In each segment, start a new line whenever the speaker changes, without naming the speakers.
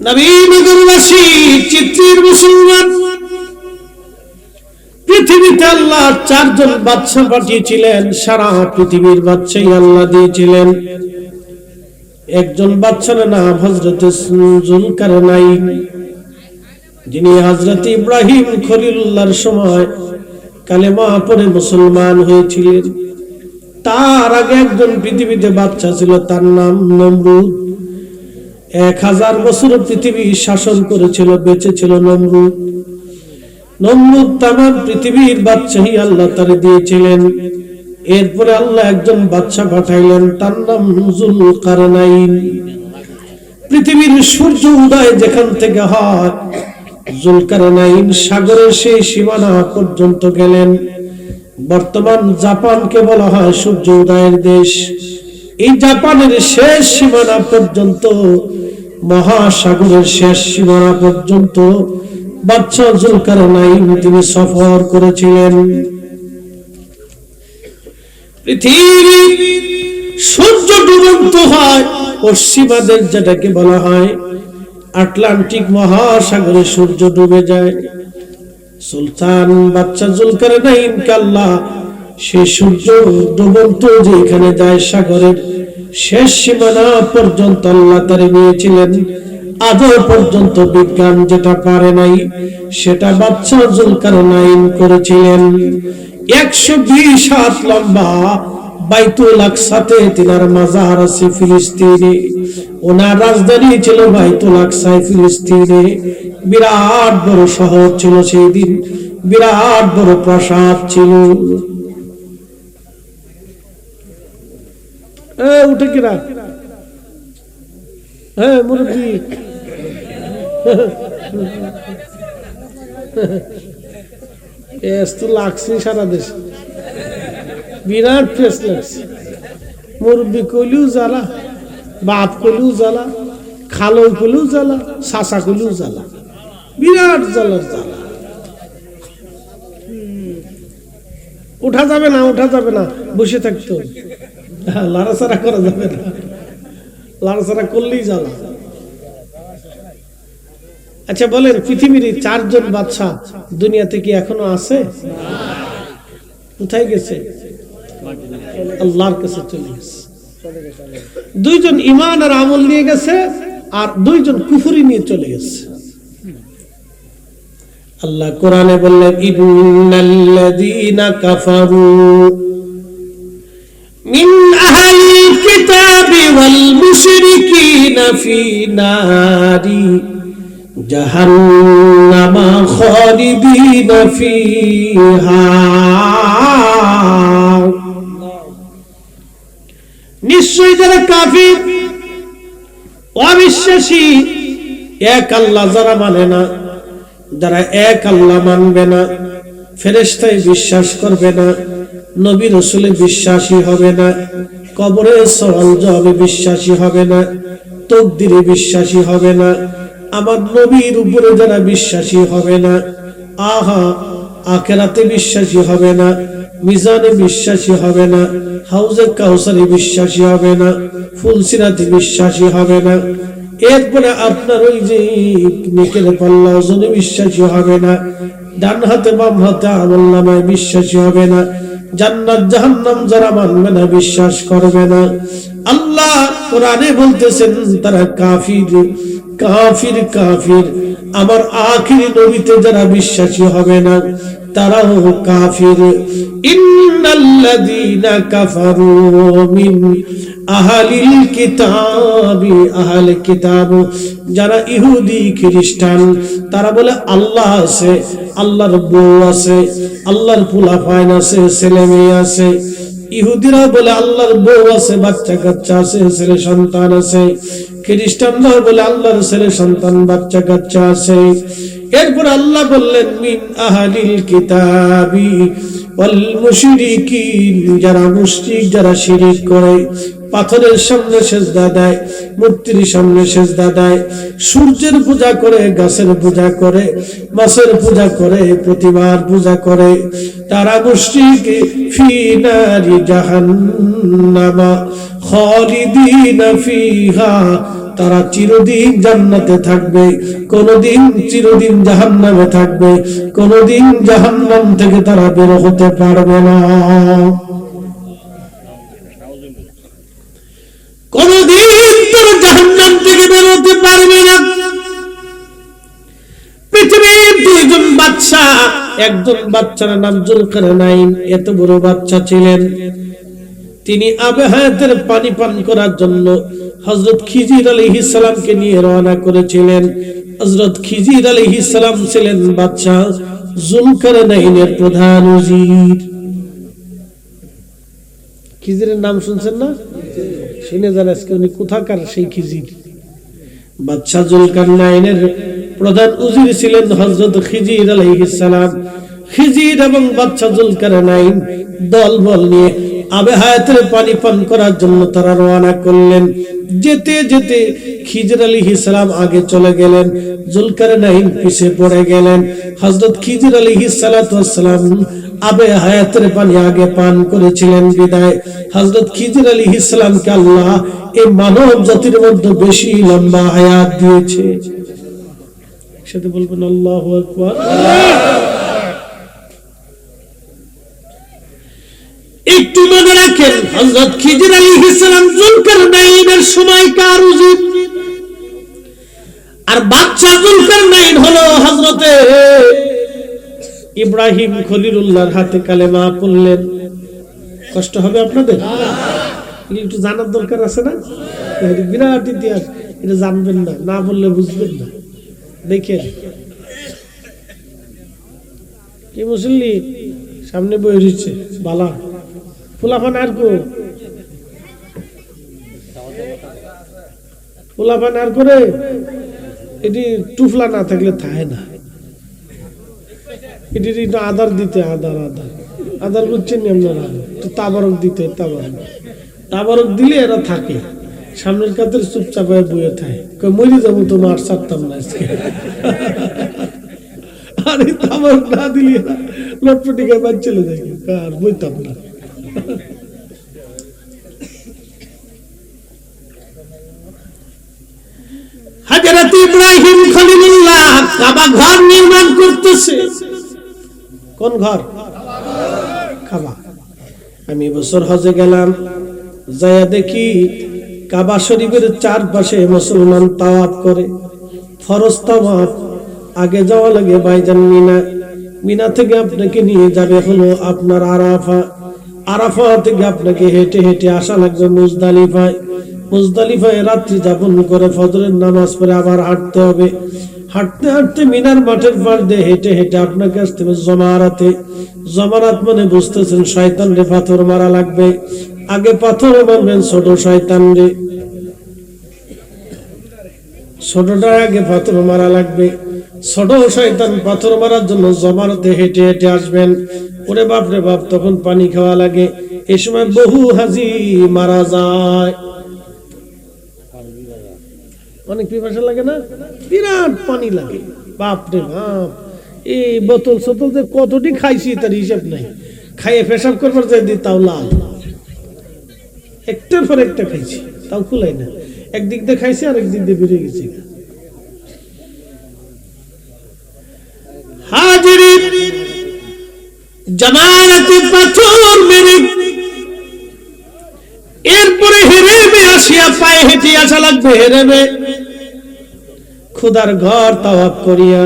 নবীনগরবাসী চিত্রের মুসলমান, পৃথিবীতে আল্লাহ 4 জন বাদশা পাঠিয়েছিলেন, সারা পৃথিবীর বাদশাই আল্লাহ দিয়েছিলেন। একজন বাদশার নাম হযরত যুলকারনাইন, যিনি হযরত ইব্রাহিম খলিলুল্লাহর সময় কালেমা পড়ে মুসলমান হয়েছিলেন। তার আগে একজন পৃথিবীতে বাদশা ছিল, তার নাম নমরুদ। 1000 বছর পৃথিবী শাসন করেছিল, বেঁচে ছিল নমরুদ। নমরুদ তামাম পৃথিবীর বাদশাহী আল্লাহ তারে দিয়েছিলেন। এরপরে আল্লাহ একজন বাদশা পাঠাইলেন, তার নাম যুলকারনাইন। পৃথিবীর সূর্য উদয় যেখান থেকে হয়, যুলকারনাইন সাগরের সেই সীমানা পর্যন্ত গেলেন। বর্তমান জাপানকে বলা হয় সূর্য উদয়ের দেশ। এই জাপানের শেষ সীমানা পর্যন্ত, মহাসাগরের শেষ সীমানা পর্যন্ত বাদশা যুলকারনাইন তিনি সফর করেছিলেন। পৃথিবীর সূর্য ডুবন্ত হয় পশ্চিমাদের, যেটাকে বলা হয় আটলান্টিক মহাসাগরে সূর্য ডুবে যায়। সুলতান বাদশা যুলকারনাইন আল্লাহ সেই সূর্য ডুবন্ত যেখানে যায় সাগরের শেষ সীমানা পর্যন্ত আল্লাহ তারে নিয়েছিলেন। আজও পর্যন্ত বিজ্ঞান যেটা পারে নাই, সেটা বাদশা যুলকারনাইন করেছিলেন। 120 হাত লম্বা বাইতুল আকসাতে তিনার মাজার আছে ফিলিস্তিনে। ওনার রাজধানী ছিল বাইতুল আকসায় ফিলিস্তিনে। বিরাট বড় শহর ছিল সেই দিন, বিরাট বড় প্রাসাদ ছিল। উঠে কিরা মুরব্বী, লাগছে সারা দেশে, বিরাট ফেস লাগছে। মুরব্বী কইলেও জ্বালা, বাপ কইলেও জ্বালা, খালো কইলেও জ্বালা, শাসা কইলেও জ্বালা, বিরাট জ্বালার জ্বালা। উঠা যাবে না, উঠা যাবে না, বসে থাকতো, লাড়াচাড়া করা যাবে না, লাড়াচাড়া করলেই জ্বালা। আচ্ছা বলেন, পৃথিবীর 4 জন বাদশা দুনিয়াতে কি এখনো আছে? কোথায় গেছে? আল্লাহর কাছে চলে গেছে। 2 জন ঈমান আর আমল নিয়ে গেছে, আর 2 জন কুফরি নিয়ে চলে গেছে। আল্লাহ কোরআনে বললেন, ইন্নাল্লাযীনা কাফারু মিন আহলিল কিতাবি ওয়াল মুশরিকিনা ফি নারি জাহান্নামা খালিদিনা ফিহা। নিশ্চয়ই যারা কাফির, অবিশ্বাসী, এক আল্লাহ যারা মানে না, যারা এক আল্লাহ মানবে না, ফেরেশতায় বিশ্বাস করবে না, নবী রাসূলে বিশ্বাসী হবে না, কবরে সওয়াল জবাবে বিশ্বাসী হবে না, তাকদীরে বিশ্বাসী হবে না, আমার নবীর উপরে যারা বিশ্বাসী হবে না, আখিরাতে বিশ্বাসী হবে না, মিজানে বিশ্বাসী হবে না, হাউজে কাউসারে বিশ্বাসী হবে না, ফুলসিরাতে বিশ্বাসী হবে না, এরপরে আপনার ওই যে নেকের পাল্লা ওজনে বিশ্বাসী হবে না, ডান হাতে বাম হাতে আমলনামায় বিশ্বাসী হবে না, জান্নাত জাহান্নাম যারা মানবে না, বিশ্বাস করবে না। আল্লাহ কোরআনে বলতেছেন তারা কাফির, কাফির, কাফির। আমার আখিরি নবীতে যারা বিশ্বাসী হবে না, তারাও কাফির। ইন্নাল্লাযীনা কাফারু মিন আহলিল কিতাবি, আহলে কিতাব যারা ইহুদি খ্রিস্টান, তারা বলে আল্লাহ আছে, আল্লাহর বউ আছে, আল্লাহর পোলাপাইন আছে, ছেলে মেয়ে আছে। ইহুদিরা বলে আল্লাহর বউ আছে, বাচ্চা কাচ্চা আছে, ছেলে সন্তান আছে। খ্রিস্টানরা বলে আল্লাহর ছেলে সন্তান বাচ্চা কাচ্চা আছে। এরপর আল্লাহ বললেন মিন আহলিল কিতাবি ওয়াল মুশরিকিন, যারা মুশরিক, যারা শিরক করে, পাথরের সামনে সেজদা দেয়, মূর্তির সামনে সেজদা দেয়, সূর্যের পূজা করে, গাছের পূজা করে, মাছের পূজা করে, প্রতিমার পূজা করে, তারা মুশরিক। ফি নারি জাহান্নামা খালিদিনা ফিহা, তারা চিরদিন জান্নাতে থাকবে, কোনদিন চিরদিন জাহান্নামে থাকবে, কোনদিন জাহান্নাম থেকে তারা বের হতে পারবে না, কোনদিন তারা জাহান্নাম থেকে বের হতে পারবে না। পৃথিবীর দুইজন বাদশা, একজন বাচ্চার নাম জুলকারনাইন, এত বড় বাচ্চা ছিলেন, তিনি আবে হায়াতের পানি পান করার জন্য হযরত খিজির আলাইহিস সালামকে নিয়ে রওনা করেছিলেন। হযরত খিজির আলাইহিস সালাম ছিলেন বাদশা জুলকারনাইনের প্রধান উজির। খিজিরের নাম শুনছেন না? শুনে যান আজকে উনি কোথাকার সেই খিজির। বাদশা জুলকারনাইনের প্রধান উজির ছিলেন হযরত খিজির আলাইহিস সালাম। খিজির এবং বাদশা জুলকারনাইন দলবল নিয়ে আবে হায়াতের পানি পান করার জন্য তারা রওনা করলেন। যেতে যেতে খিজির আলাইহিস সালাম আগে চলে গেলেন, জুলকারনাইন পিছে পড়ে গেলেন। হযরত খিজির আলাইহিস সালাতু ওয়াস সালাম আবে হায়াতের পানি আগে পান করেছিলেন বিদায় হযরত খিজির আলাইহিস সালামকে আল্লাহ এই মানব জাতির মধ্যে বেশি লম্বা হায়াত দিয়েছে। সাথে বলবেন আল্লাহু আকবার। একটু মনে রাখেন, হযরত খিজির আলাইহিস সালাম জুলকারনাইনের সময়কার উজির, আর বাদশা জুলকারনাইন হলো হযরতে ইব্রাহিম খলিলুল্লাহর হাতে কালেমা পড়লেন। কষ্ট হবে আপনাদের? একটু জানার দরকার আছে না? বিরাট ইতিহাস, এটা জানবেন না, না বললে বুঝবেন না। দেখেন কি মুসল্লি সামনে বই রয়েছে, বালা ফুলাফান আর কো ফুলাফান আর করে এটি টুফলা না থাকলে থাকে না। এটি আদার দিতে, আদার আদার আদার বুঝছেন আপনারা, তাবারক দিতে, তাবারক দিলে এরা থাকে। সামনের কাতের চুপচাপ হয়ে বইয়ে থাকে, মরে যাবো তোমার ছাড়তাম না আজকে। আরে তাবারক না দিলে লটপটি গায়ে বাদ চলে যায়, আর বইতাম না। হযরত ইব্রাহিম খলিলুল্লাহ কাবা ঘর নির্মাণ করতেছে। কোন ঘর? কাবা। আমি বছর হজে গেলাম, যায়া দেখি কাবা শরীফের চারপাশে মুসলমান তাওয়াফ করে, ফরজ তাওয়াফ। আগে যাওয়া লাগে ভাইজান মিনা, মিনা থেকে আপনাকে নিয়ে যাবে হলো আপনার আরাফা, আরাফা থেকে আপনাকে হেঁটে হেঁটে আসা লাগবে মুজদালিফায়, মুজদালিফায় রাত্রি যাপন করে ফজরের নামাজ পড়ে আবার হাঁটতে হবে। হাঁটতে হাঁটতে মিনার মাঠের পাশ দিয়ে হেঁটে হেঁটে আপনাকে আসতে হবে জমারাতে। জমারাত মানে বুঝতেছেন, শয়তান রে পাথর মারা লাগবে। আগে পাথর মারবেন ছোট শয়তান রে, ছোটটা আগে পাথর মারা লাগবে। ছোট শয়তান পাথর মারার জন্য জমারাতে হেঁটে হেঁটে আসবেন। ওরে বাপ রে বাপ, তখন পানি খাওয়া লাগে। এই সময় বহু হাজি মারা যায়। অনেক পিপাসা লাগে না? বিরাট পানি লাগে, বাপ রে বাপ। এই বোতল সোতল যে কতটি খাইছি তার হিসাব নাই। খাইয়ে পেশাব করবার যাই দিই তাও লাল, একটার পর একটা খাইছি তাও কুলাই না। একদিক দিয়ে খাইছি আর একদিক দিয়ে বেরিয়ে গেছি। হাজিরি জামালাতে পাথর মেরে এরপরে হেরেমে আসিয়া পায়ে হেঁটে আসা লাগবে। হেরেমে খুদার ঘর তাওয়াফ করিয়া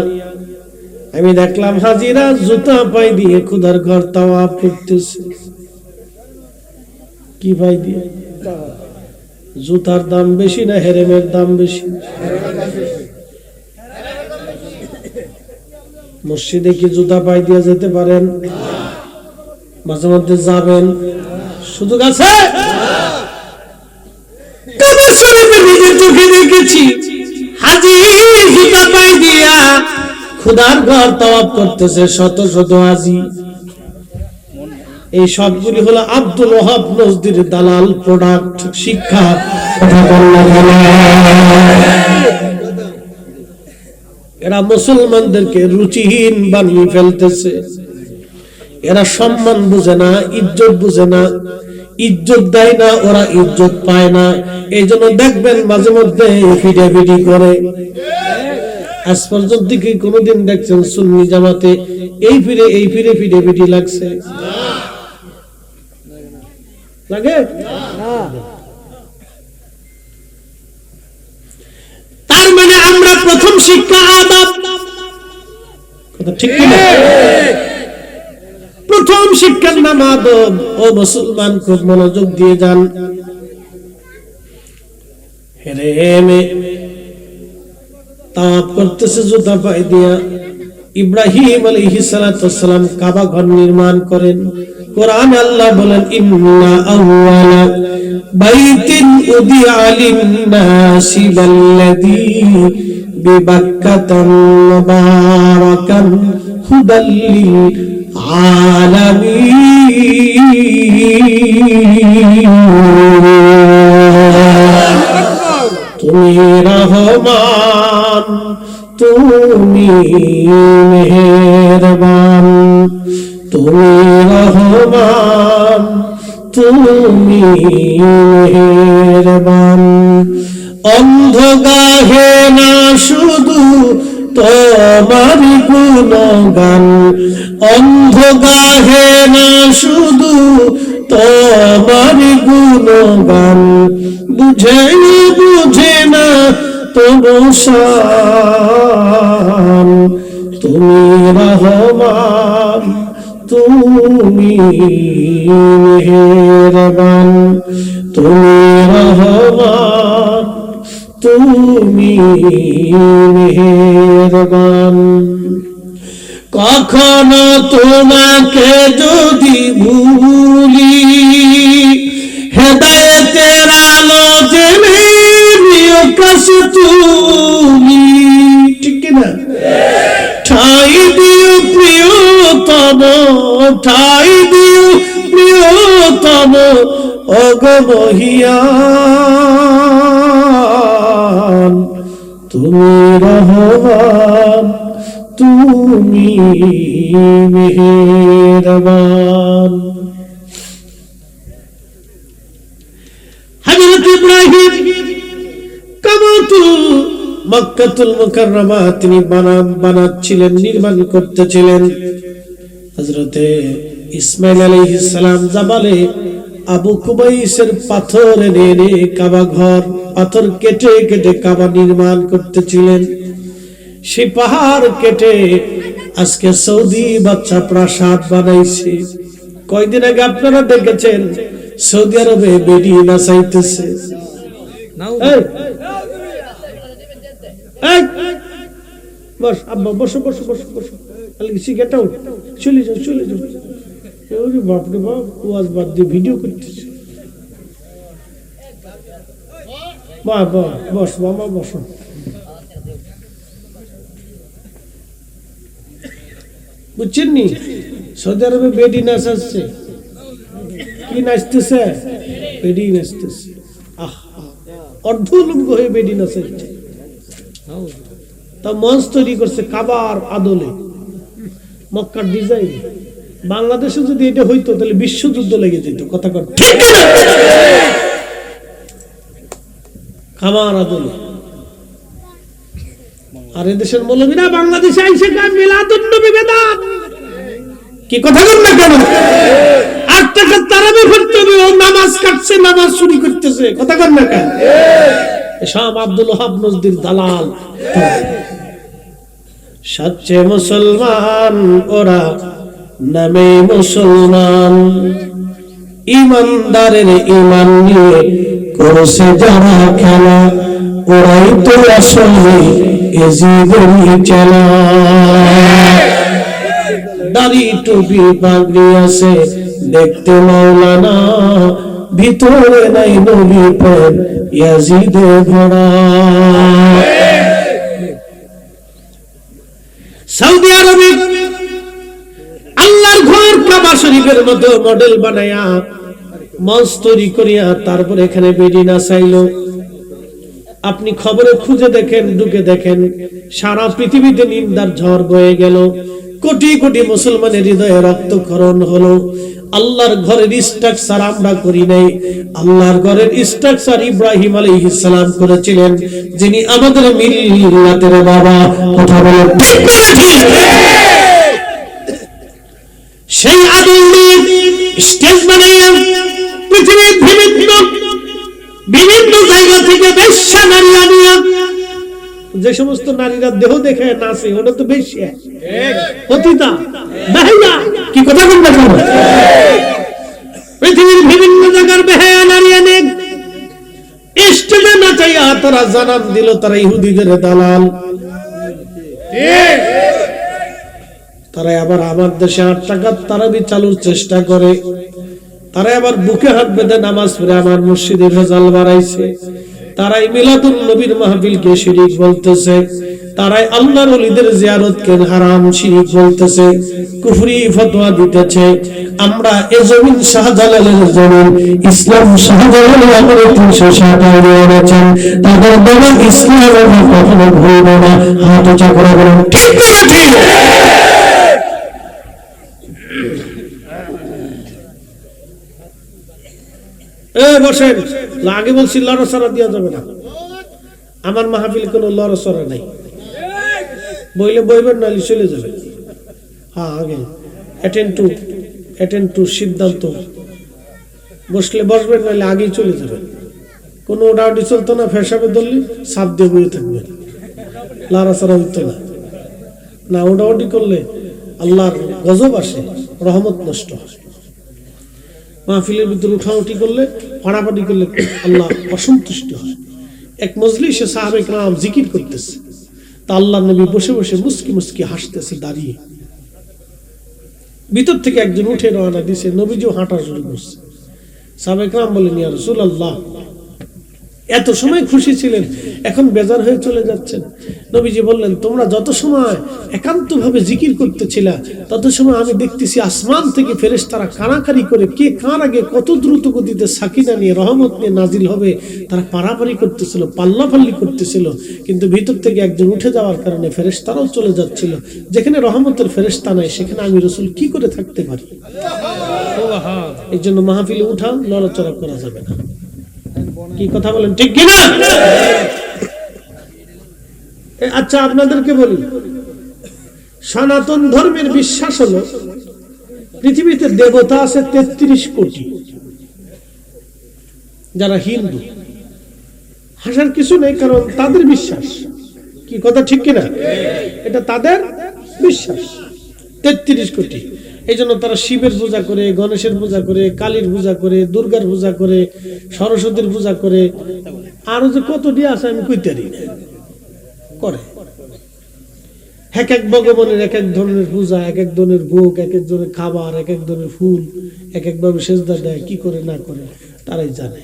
আমি দেখলাম হাজিরা জুতা পায়ে দিয়ে খুদার ঘর তাওয়াফ করতেছে। কি পায়ে দিয়ে? জুতার দাম বেশি না হেরেমের দাম বেশি? মসজিদে কি জুতা পায়ে দিয়ে যেতে পারেন? মাঝে মধ্যে যাবেন, সুযোগ আছে? নিজের চোখে দেখেছি হাজি জুতা পায়ে দিয়া খুদার ঘর তাওয়াফ করতেছে শত শত হাজি। এই সবগুলি হলো আব্দুল ওয়াহাব নজদির দালাল প্রোডাক্ট, শিক্ষা। এরা মুসলমানদেরকে রুচিহীন বানিয়ে ফেলতেছে। এরা সম্মান বুঝে না, ইজ্জত বুঝে না। ইজ্জত দেয় না, ওরা ইজ্জত পায় না। এই জন্য দেখবেন মাঝে মধ্যে ফিডাফিডি করে। আজ পর্যন্ত কি কোনোদিন দেখছেন সুন্নি জামাতে এই ফিরে ফিডাফিডি লাগছে? লাগে না। তার মানে আমরা প্রথম শিক্ষা আদব, কথা ঠিক কিনা? প্রথম শিক্ষার নাম আদব। ও মুসলমান, খুব মনোযোগ দিয়ে যান। হেরেমে তাওয়াফ করতেছে জুতা পায়ে দিয়া। ইব্রাহিম আলাইহিস সালাতু ওয়াস সালাম কাবা ঘর নির্মাণ করেন। কোরআনে আল্লাহ বলেন, ইন্না আউওয়ালা বাইতিন উদিআ লিন-নাসি লাল্লাযী বিবাক্কাতা মুবারাকান হুদাল লিল আলামিন। তুমি রহমান, তুমি মেহেরবান, তুমি রহমান, তুমি মেহেরবান। অন্ধ গাহে না শুধু তোমার গুণগান, অন্ধ গাহে না শুধু তোমার গুণগান, বুঝে না তবু শান। তুমি রহমান, তুমি মেহেরবান, তুমি রহমান, তুমি মেহেরবান। কখনো তোমাকে যদি ভুলি, হেদায়েতের আলো জেনে প্রিয় কাছে তুমি, ঠিক কিনা? ঠাই দিও প্রিয়তম, ঠাই দিও প্রিয়তম অগমহিয়ান। তুমি রহমান, তুমি মেহেরবান। হযরত ইব্রাহিম কাবাতুল মক্কাতুল মুকাররমা তিনি বানাচ্ছিলেন, নির্মাণ করতেছিলেন। হযরতে ইসমাইল আলাইহিস সালাম জাবালে আবু কুবাইসের পাথর এনে কাবা ঘর, পাথর কেটে কেটে কাবা নির্মাণ করতেছিলেন। সেই পাহাড় কেটে আজকে সৌদি বাচ্চা প্রাসাদ বানাইছে। কয়দিন আগে আপনারা দেখেছেন সৌদি আরবে বেডি নাচাইতেছে। বস আব্বা, বসো বসো বসো বসো, সিগারেটাও চলে যাও চলে যাও। বাপরে বাপ, ওয়াজ বাদ দিয়ে ভিডিও করতেছে। বস বাবা বসো। বুঝছেন নি, সৌদি আরবে বেডি নাচ আসছে। কি নাচতেছে? বেডি নাচতেছে। অর্ধলুঙ্গ হয়ে বেডি নাচাচ্ছে। তা মঞ্চ তৈরি করছে কাবার আদলে, মক্কার ডিজাইন। বাংলাদেশে যদি এটা হইতো তাহলে বিশ্বযুদ্ধ লেগে যেত। কথা কর ঠিক না? কাবার আদলে। আর এদেশের মৌলবীরা বাংলাদেশে আইসে মিলাদুন নবী বেদাত। কি কথা বল না কেন? 8 টাকা তারাবি পড়তে হবে, ও নামাজ কাটছে, নামাজ চুরি করতেছে। কথা কর না কেন? শাহ আব্দুল ওহাব নজদির দালাল। সচ্চে মুসলমান ওরা নামে মুসলমান, ইমানদারের ইমান নিয়ে করছে যারা খেলা, ওরাই তো আসলে এ জীবনী চালা। দাড়ি টুপি পাগড়ি আছে দেখতে মাওলানা, ভিতরে নাই নবী প্রেম ইয়াজিদে ভরা। সৌদি আরবে আল্লাহর ঘর কাবা শরীফের মতো মডেল বানায়া মঞ্চ তৈরি করিয়া তারপর এখানে বেডি নাচাইলো। আপনি খবরে খুঁজে দেখেন, ঢুকে দেখেন, সারা পৃথিবীতে নিন্দার ঝড় বয়ে গেল। কোটি কোটি মুসলমানের হৃদয়ে রক্তক্ষরণ হলো। আল্লাহর ঘরের স্ট্রাকচার আমরা করি নাই। আল্লাহর ঘরের স্ট্রাকচার ইব্রাহিম আলাইহিস সালাম করেছিলেন, যিনি আমাদের মিল্লাতের বাবা। কথা বলেন ঠিক না ঠিক? সেই আদম স্টেজ বানাইয়া পৃথিবীর বিভিন্ন জায়গা থেকে বেশ্যা নারী আনিয়া, যে সমস্ত নারীরা দেহ দেখে নাচে ওটা তো বেশ্যা, পতিতা, বেহায়া। কি কথা বলবেন? পৃথিবীর বিভিন্ন জায়গার বেহায়া নারী আনে স্টেজে নাচাইয়া তারা জানান দিল তারা ইহুদিদের দালাল। তারা আবার আমার দেশে 8 টাকা তারাবি চালুর চেষ্টা করে। তারা আবার বুকে হাত বেঁধে নামাজ পড়ে আমার মসজিদে ভেজাল বাড়াইছে। তারাই মিলাদুন নবীর মাহফিলকে শিরিক বলতেছে। তারাই আল্লাহর ওলিদের জিয়ারতকে হারাম শিরিক বলতেছে, কুফরি ফতোয়া দিতেছে। আমরা এই জমিন শাহজালালের জমিন, ইসলাম শাহজালাল আমাদের 360 এনেছেন। তাদের বাবা ইসলাম আমরা কখনো ভুলব না। হাত উঁচা করে বলুন ঠিক না ঠিক? বসেন। আগে বলছি লড়াচড়া দেওয়া যাবে না। আমার মাহফিল কোনো লড়াচড়া নাই। বইলে বইবেন না, চলে যাবে। হ্যাঁ, আগে অ্যাটেন্ড টু সিদ্ধান্ত। বসলে বসবেন, নাহলে আগেই চলে যাবেন। কোনো ওডাউডি চলতো না। ফেসাবে ধরলে সাপ দিয়ে বইয়ে থাকবেন, লড়াচড়া হইতো না। না, ওডাউডি করলে আল্লাহর গজব আসে, রহমত নষ্ট হয়। মাহফিলের ভিতরে উঠাউঠি করলে, ফাড়াফাড়ি করলে আল্লাহ অসন্তুষ্ট হয়। এক মজলিসে সাহাবে কেরাম জিকির করতেছে, তা আল্লাহ নবী বসে বসে মুস্কি মুস্কি হাসতেছে দাঁড়িয়ে। ভিতর থেকে একজন উঠে রওনা দিছে, নবীজিও হাঁটা শুরু করছে। সাহাবে কেরাম বলেন, ইয়া রাসূলুল্লাহ, এত সময় খুশি ছিলেন, এখন বেজার হয়ে চলে যাচ্ছেন। নবীজি বললেন, তোমরা যত সময় একান্ত ভাবে জিকির করতেছিলা, তত সময় আমি দেখতেছি আসমান থেকে ফেরেশতারা কানাকারি করে কে কার আগে কত দ্রুত গতিতে সাকিনা নিয়ে, রহমত নিয়ে নাজিল হবে, তারা পারাপারি করতেছিল, পাল্লাপাল্লি করতেছিল। কিন্তু ভিতর থেকে একজন উঠে যাওয়ার কারণে ফেরেশতারাও চলে যাচ্ছিল। যেখানে রহমতের ফেরেশতা নাই, সেখানে আমি রাসূল কি করে থাকতে পারি? এই জন্য মাহফিলে উঠা, লড়াচড়া করা যাবে না। কি কথা বলেন ঠিক কিনা? আচ্ছা, আপনাদেরকে বলি, সনাতন ধর্মের বিশ্বাস হলো পৃথিবীতে দেবতা আছে 33 কোটি। যারা হিন্দু, হাসার কিছু নেই, কারণ তাদের বিশ্বাস। কি কথা ঠিক কিনা? এটা তাদের বিশ্বাস, 33 কোটি। এই জন্য তারা শিবের পূজা করে, গণেশের পূজা করে, কালীর পূজা করে, দুর্গার পূজা করে, সরস্বতীর পূজা করে, আরো যে কত দিয়ে আছে আমি কইতে পারি না, করে। এক এক ভগবানের এক এক ধরনের পূজা, এক এক ধরনের ভোগ, এক এক ধরনের খাবার, এক এক ধরনের ফুল, এক একভাবে সেজদা দেয়। কি করে না করে তারাই জানে,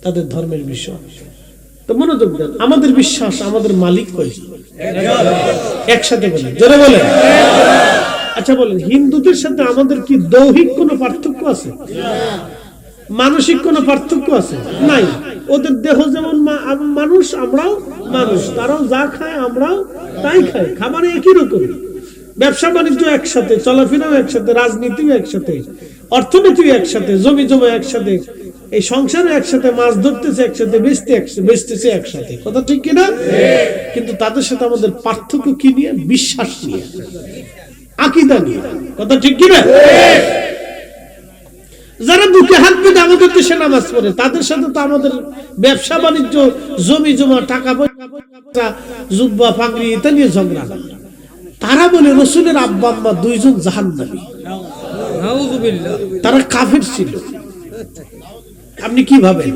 তাদের ধর্মের বিষয়। তো মনোযোগ দেন, আমাদের বিশ্বাস আমাদের মালিক কয়জন? একসাথে বলেন, জোরে বলেন। আচ্ছা বলেন, হিন্দুদের সাথে আমাদের কি দৈহিক কোনো পার্থক্য আছে? মানসিক কোনো পার্থক্য আছে? নাই। ওদের দেহ যেমন মানুষ, আমরাও মানুষ। তারাও যা খায় আমরাও তাই খাই, খাবার একই রকম। ব্যবসা বাণিজ্য একসাথে, চলাফেরাও একসাথে, রাজনীতিও একসাথে, অর্থনীতিও একসাথে, জমি জমা একসাথে, এই সংসারে একসাথে, মাছ ধরতেছে একসাথে, বেচতেছে একসাথে। কথা ঠিক কিনা? কিন্তু তাদের সাথে আমাদের পার্থক্য কি নিয়ে? বিশ্বাস নিয়ে, আকীদা নিয়ে। কথা ঠিক কিনা? যারা বুকে হাত বেঁধে আমাদের দেশে নামাজ পড়ে, তাদের সাথে তো আমাদের ব্যবসা বাণিজ্য, জমি জমা, টাকা পয়সা, জুব্বা পাগড়ি এটা নিয়ে ঝগড়া। তারা বলে রাসূলের আব্বা আম্মা 2 জন জাহান্নামী, তারা কাফের ছিল। আপনি কি ভাবেন?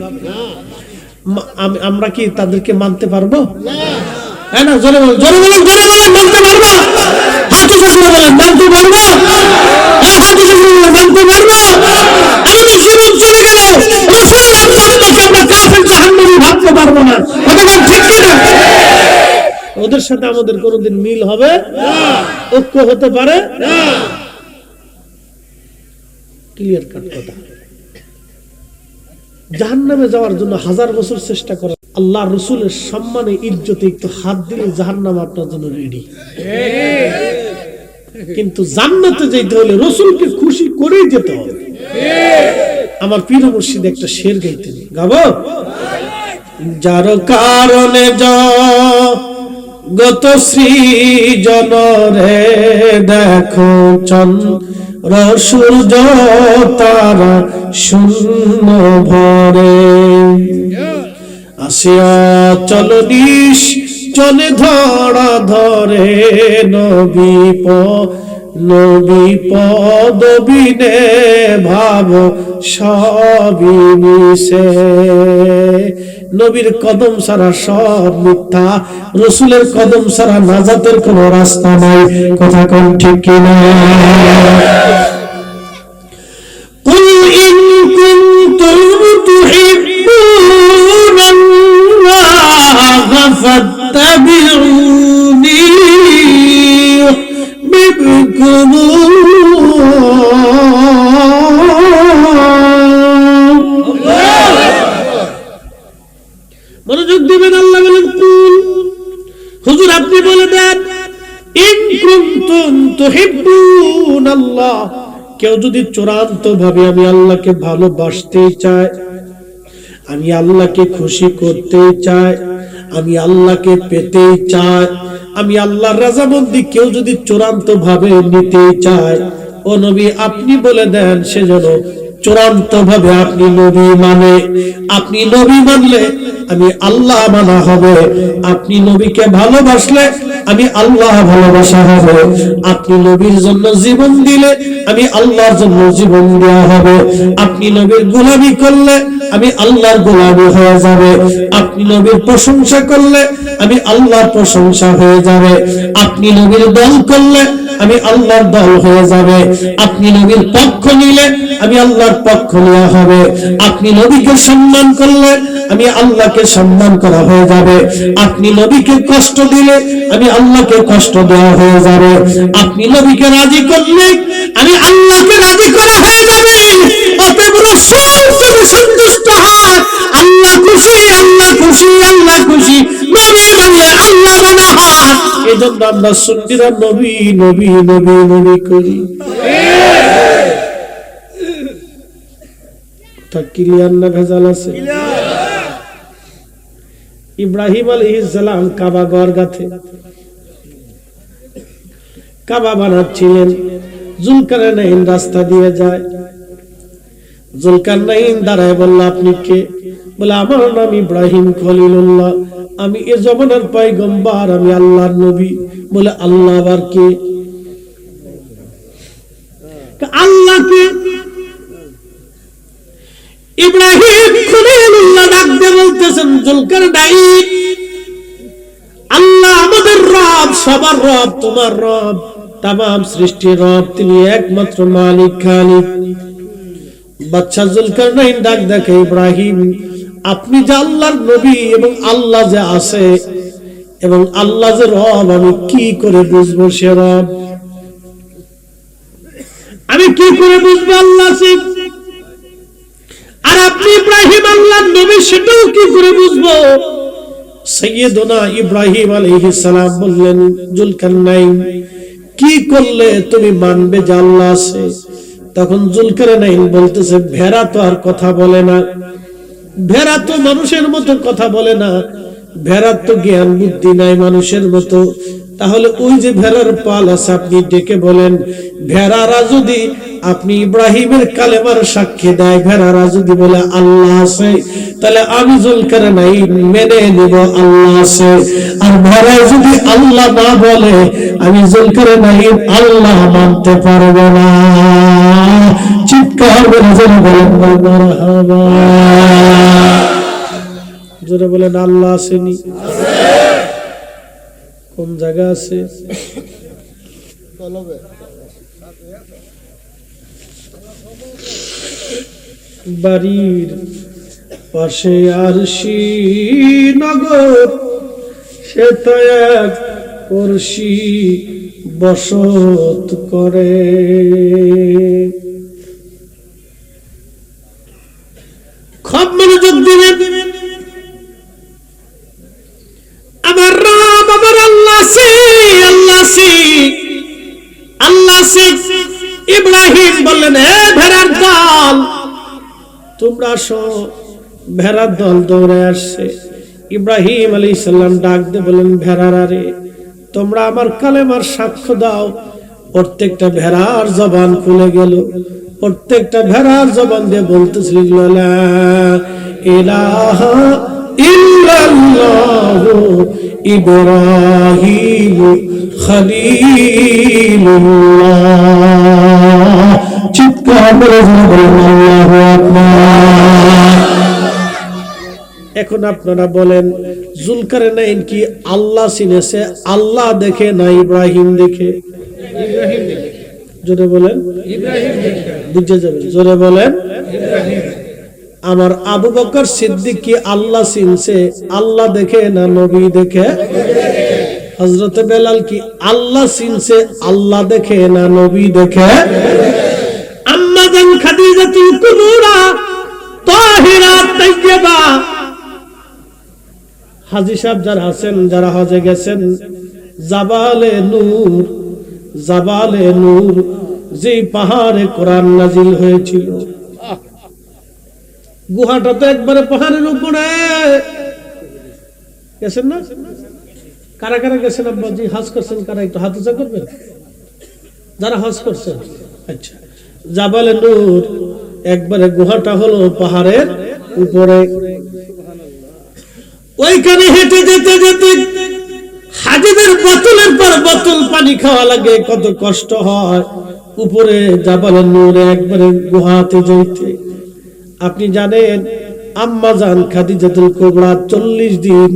আমরা কি তাদেরকে মানতে পারবো? হ্যাঁ না, জোরে বলেন, জোরে বলেন, জোরে বলেন, মানতে পারবো? হাতে করে বলেন, মানতে পারবো? হাতে করে বলেন, মানতে পারবো? আমাদের জীবন চলে গেল, রাসূলের আব্বা আম্মাকে আমরা কাফের জাহান্নামী ভাবতে পারবো না। কথা ঠিক কি না? ওদের সাথে আমাদের কোনোদিন মিল হবে না, ঐক্য হতে পারে না। ক্লিয়ার কাট কথা। জাহান্নামে যাওয়ার জন্য 1000 বছর চেষ্টা করে, আল্লাহ রাসূলের সম্মানে, ইজ্জতে একটু হাত দিলে জাহান্নাম আপনার জন্য রেডি। কিন্তু জান্নাতে যেতে হলে রাসূলকে খুশি করেই যেতে হবে। আমার পীর মুর্শিদ একটা শের গাইতেন, গাবো? যার কারণে গত সৃজন রে দেখো চন্দ্র সূর্য তারা শূন্য ভরে, আসিয়া চল নিশ চলে ধরা ধরে নবী পদ বিনে ভাব সবই মিশে। নবীর কদম ছাড়া সব মিথ্যা, রসুলের কদম ছাড়া নাজাতের কোনো রাস্তা নাই। কথা কোন ঠিক কিনা? কুল ইন কুনতুম তুহিব্বুনাল্লাহ ফাত্তাবিউনি মনোযোগ দিবেন। আল্লাহ বলেন কুল, হুজুর আপনি বলে দেন, ইন কুনতুম তুহিব্বুনাল্লাহ, কেউ যদি চূড়ান্ত ভাবে আমি আল্লাহকে ভালোবাসতে চায়, আমি আল্লাহকে খুশি করতে চাই, আমি আল্লাহকে পেতে চাই, আমি আল্লাহর রাজামন্দি কেউ যদি চূড়ান্ত ভাবে নিতে চায়, ও নবী আপনি বলে দেন সে যেন চূড়ান্ত ভাবে আপনি নবী মানে। আপনি নবী মানলে আমি আল্লাহ মানা হবে, আপনি নবীকে ভালোবাসলে আমি আল্লাহ ভালোবাসা হবে, আপনি নবীর জন্য জীবন দিলে আমি আল্লাহর জন্য জীবন দেওয়া হবে, আপনি নবীর গোলামি করলে আমি আল্লাহর গোলামি হয়ে যাবে, আপনি নবীর প্রশংসা করলে আমি আল্লাহর প্রশংসা হয়ে যাবে, আপনি নবীর দল করলে আমি আল্লাহর দল হয়ে যাবে, আপনি নবীর পক্ষ নিলে আমি আল্লাহর পক্ষ নেওয়া হবে, আপনি নবীকে সম্মান করলে আমি আল্লাহকে সম্মান করা হয়ে যাবে, আপনি নবীকে কষ্ট দিলে আমি আল্লাহকে কষ্ট দেওয়া হয়ে যাবে, আপনি নবীকে রাজি করলে আমি আল্লাহকে রাজি করা হয়ে যাবে। অতএব রাসূল যদি সন্তুষ্ট হয়, আল্লাহ খুশি, আল্লাহ খুশি, আল্লাহ খুশি, নবী মানলে আল্লাহ মানা হয়। এজন্য আমরা সুন্নিরা নবী নবী নবী নবী করি। তা ক্লিয়ার না ভেজাল আছে? ইব্রাহিম আলাইহিস সালাম কাবা ঘর গাথে কাবা বানাচ্ছিলেন, জুলকারনাইন রাস্তা দিয়ে যায়, জুলকারনাইন দাঁড়ায় বলল আপনি কে? বলে আমার নাম ইব্রাহিম খলিলুল্লাহ, আমি এ জমানার পয়গম্বর, আমি আল্লাহর নবী। বলে আল্লাহ আবার কে? আল্লাহ কে? ইব্রাহিম খলিলুল্লাহ ডাক দিয়ে বলতেছেন জুলকারনাইন, আল্লাহ আমাদের রব, সবার রব, তোমার রব, তামাম সৃষ্টির রব, তিনি একমাত্র মালিক খালিক। বাদশা জুলকারনাইন ডাক দেখে ইব্রাহিম আপনি যে আল্লাহর নবী এবং আল্লাহ যে আছে এবং আল্লাহ যে রব, আমি কি করে বুঝবো সে রব? আমি কি করে বুঝবো আল্লাহ আছে? আর আপনি ইব্রাহিম আল্লাহর নবী, সেটাও কি করে বুঝবো? সাইয়েদনা ইব্রাহিম আলাইহিস সালাম বললেন জুলকারনাইন কি করলে তুমি মানবে যে আল্লাহ আছে? তখন জুলকারনাইন বলতেছে ভেড়া তো আর কথা বলে না, ভেড়া তো মানুষের মতো কথা বলে না, ভেড়ার তো জ্ঞান বুদ্ধি নাই মানুষের মতো, তাহলে ওই যে ভেড়ার পাল আছে আপনি ডেকে বলেন, ভেড়ারা যদি আপনি ইব্রাহিমের কালেমার সাক্ষী দেয়, ভেড়ারা যদি বলে আল্লাহ আছে, তাহলে আমি জুলকারনাইন মেনে নিব আল্লাহ আছে। আর ভেড়া যদি আল্লাহ না বলে, আমি জুলকারনাইন আল্লাহ মানতে পারবো না। চিৎকার করে জোরে বলেন মারহাবা, জোরে বলেন আল্লাহ আসেনি? কোন জায়গা আছে? বাড়ির পাশে আরশি নগর, সে তো এক পড়শি বসত করে। খুব মনোযোগ দিবেন। আমার রব আমার আল্লাহ আছে, আল্লাহ আছে, আল্লাহ আছে। ইব্রাহিম ইব্রাহিম বললেন, হে ভেড়ার দল, তোমরা আসো। ভেড়ার দল দৌড়ে আসছে। ইব্রাহিম আলাইহিস সালাম ডাক দিয়ে বলেন, ভেড়ারা রে, তোমরা আমার কালেমার সাক্ষ্য দাও। প্রত্যেকটা ভেড়ার জবান খুলে গেল। প্রত্যেকটা ভেড়ার জবান দিয়ে বলতেছিল, লা ইলাহা ইল্লাল্লাহু ইব্রাহিম খলিলুল্লাহ। চিৎকার করে বলেন আল্লাহু আকবার। এখন আপনারা বলেন, জুলকারনাইন কি আল্লাহ চিনেছে? আল্লাহ দেখে না ইব্রাহিম দেখে?
ইব্রাহিম দেখে।
জোরে বলেন,
ইব্রাহিম দেখে।
বুঝে যাবেন, জোরে বলেন।
ইব্রাহিম।
আমার আবু বকর সিদ্দিক কি আল্লাহ চিনছে? আল্লাহ দেখে না নবী দেখে? হযরত বেলাল কি আল্লাহ চিনছে? আল্লাহ দেখে না নবী দেখে? আম্মা জান খাদিজাতুল কুবরা তাহিরা তাইয়্যিবা, হাজী সাহেব যারা আছেন, যারা হজে গেছেন, জাবালে নূর, জাবালে নূর যে পাহাড়ে কোরআন নাজিল হয়েছিল, গুহাটা তো একবারে পাহাড়ের উপরে। গেছেন না? কারা কারা গেছেন আব্বাজি? হজ করছেন কারা? একটু হাত উঁচা করবেন যারা হজ করছেন। আচ্ছা, জাবালে নূর একবারে গুহাটা হলো পাহাড়ের উপরে। ওইখানে হেঁটে যেতে যেতে হাজিদের বোতলের পর বোতল পানি খাওয়া লাগে, কত কষ্ট হয় উপরে জাবালে নূরে একবারে গুহাতে যেতে। আপনি জানেন আম্মা জান খাদিজাতুল কুবরা 40 দিন,